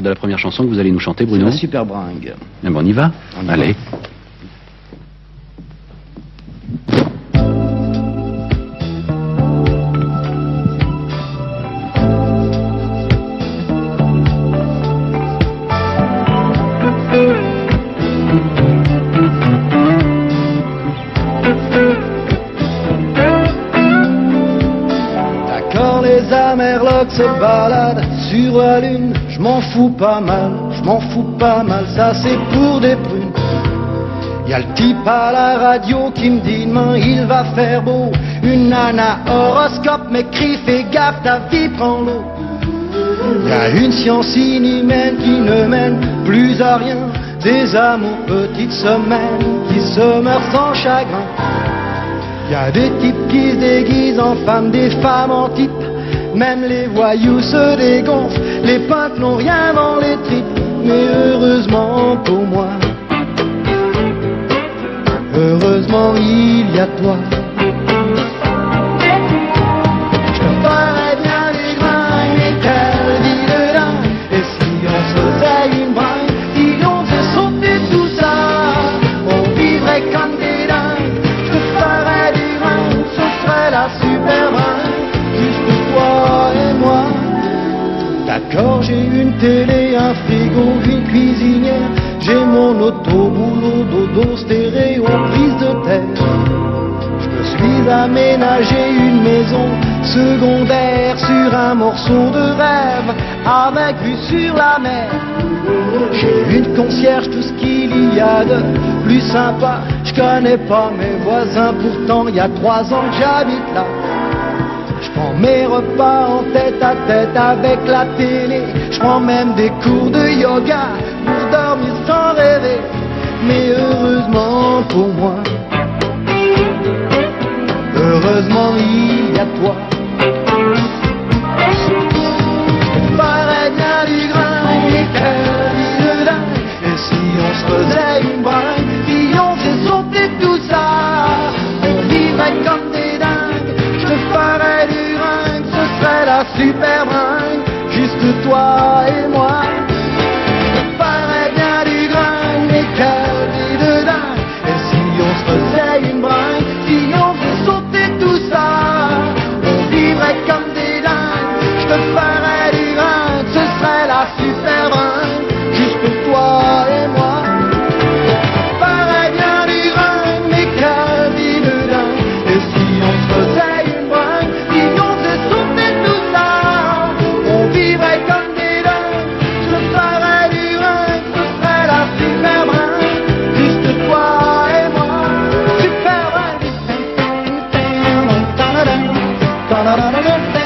titre de la première chanson que vous allez nous chanter, Bruno? La Super Bringue. Eh ben, on y va. Allez. Quand les amerlocs se baladent sur la lune, je m'en fous pas mal, ça c'est pour des prunes. Y a le type à la radio qui me dit demain il va faire beau, une nana horoscope m'écrit fais gaffe ta vie prend l'eau. Y a une science inhumaine qui ne mène plus à rien, des amours petites semaines qui se meurent sans chagrin. Y a des types qui se déguisent en femmes, des femmes en type. Même les voyous se dégonflent, les punks n'ont rien dans les tripes. Mais heureusement pour moi, heureusement il y a toi. Je te ferais bien des gringues, mais quelle vie de dingue. Et si on se faisait une bringue, si on faisait sauter tout ça, on vivrait comme des dingues. Je te ferais des gringues, ce serait la super bringue. Juste toi et moi. D'accord, j'ai une télé, un frigo, une cuisinière. J'ai mon auto, boulot, dodo, stéréo, prise de terre. Je me suis aménagé une maison secondaire sur un morceau de rêve avec vue sur la mer. J'ai une concierge, tout ce qu'il y a de plus sympa. Je connais pas mes voisins, pourtant il y a 3 ans que j'habite là. Je prends mes repas en tête à tête avec la télé. Je prends même des cours de yoga pour dormir sans rêver. Mais heureusement pour moi, heureusement il y a toi. Je ferais bien du grain et quelle vie de dingue. Et si on se faisait une bringue, si on faisait sauter tout ça, on vivrait comme des dingues. Je te ferais du ringue, ce serait la super bringue, juste toi et moi. Je te ferais bien du grain, mais quelle vie de dingue. Et si on se faisait une bringue, si on faisait sauter tout ça, on vivrait comme des dingues. Je te ferais du ringue, ce serait la super bringue, juste toi et moi. Je te ferais bien du ringue, mais quelle vie de dingue. Et si on se faisait une bringue, si on faisait sauter tout ça, on vivrait comme des dingues. Je te ferais du ringue, ce serait la super bringue, juste toi et moi. Super bringue. Da da da da da da da da da.